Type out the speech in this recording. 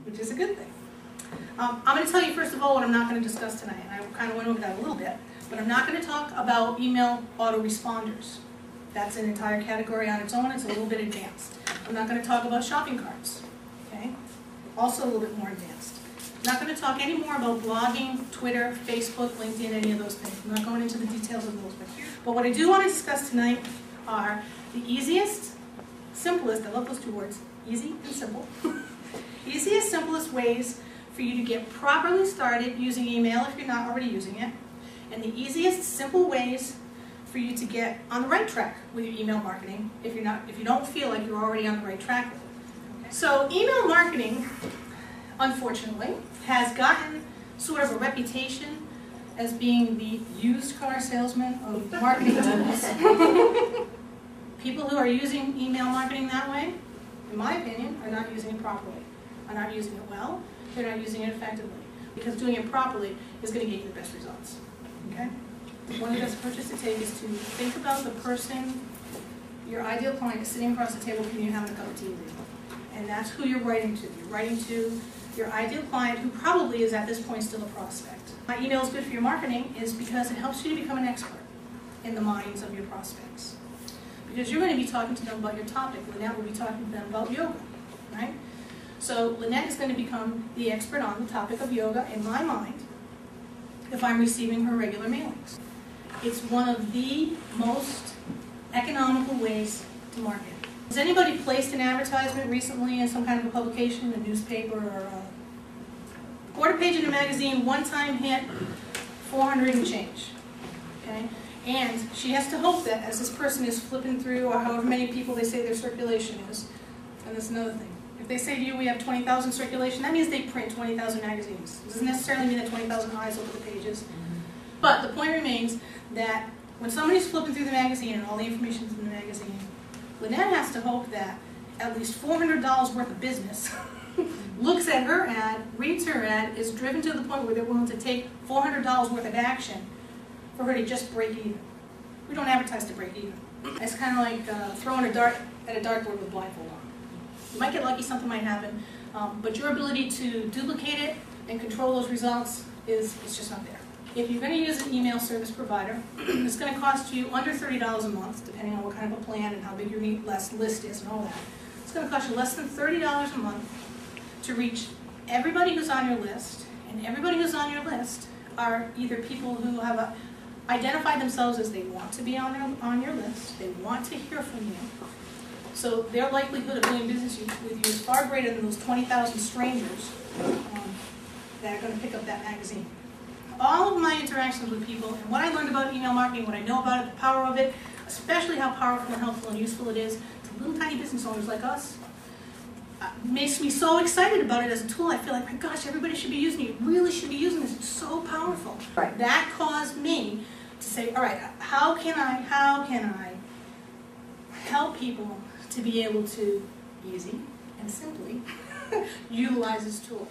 which is a good thing. I'm going to tell you first of all what I'm not going to discuss tonight, and I kind of went over that a little bit, but I'm not going to talk about email autoresponders. That's an entire category on its own. It's a little bit advanced. I'm not going to talk about shopping carts, okay? Also a little bit more advanced. I'm not going to talk any more about blogging, Twitter, Facebook, LinkedIn, any of those things. I'm not going into the details of those. But what I do want to discuss tonight are the easiest, simplest, I love those two words, easy and simple, easiest, simplest ways for you to get properly started using email if you're not already using it, and the easiest, simple ways for you to get on the right track with your email marketing if you don't feel like you're already on the right track with it. Okay? So email marketing, unfortunately, has gotten sort of a reputation as being the used car salesman of marketing tools. People who are using email marketing that way, in my opinion, are not using it properly, are not using it well, they're not using it effectively. Because doing it properly is going to get you the best results. Okay? One of the best approaches to take is to think about the person, your ideal client is sitting across the table from you having a cup of tea with you. And that's who you're writing to. You're writing to your ideal client who probably is at this point still a prospect. My email is good for your marketing is because it helps you to become an expert in the minds of your prospects. Because you're going to be talking to them about your topic. Lynette will be talking to them about yoga, right? So Lynette is going to become the expert on the topic of yoga in my mind if I'm receiving her regular mailings. It's one of the most economical ways to market. Has anybody placed an advertisement recently in some kind of a publication, a newspaper, or a quarter page in a magazine, one-time hit, 400 and change, okay? And she has to hope that as this person is flipping through, or however many people they say their circulation is, and that's another thing. If they say to you, we have 20,000 circulation, that means they print 20,000 magazines. It doesn't necessarily mean that 20,000 eyes look at the pages. But the point remains that when somebody's flipping through the magazine and all the information is in the magazine, Lynette has to hope that at least $400 worth of business looks at her ad, reads her ad, is driven to the point where they're willing to take $400 worth of action for her to just break even. We don't advertise to break even. It's kind of like throwing a dart at a dartboard with a blindfold on. You might get lucky, something might happen, but your ability to duplicate it and control those results is just not there. If you're going to use an email service provider, it's going to cost you under $30 a month, depending on what kind of a plan and how big your list is and all that. It's going to cost you less than $30 a month to reach everybody who's on your list, and everybody who's on your list are either people who have identified themselves as they want to be on your list, they want to hear from you, so their likelihood of doing business with you is far greater than those 20,000 strangers that are going to pick up that magazine. All of my interactions with people, and what I learned about email marketing, what I know about it, the power of it, especially how powerful and helpful and useful it is to little tiny business owners like us, makes me so excited about it as a tool. I feel like, my gosh, everybody should be using it. You really should be using this. It's so powerful. Right. That caused me to say, all right, how can I help people to be able to, easy and simply, utilize this tool?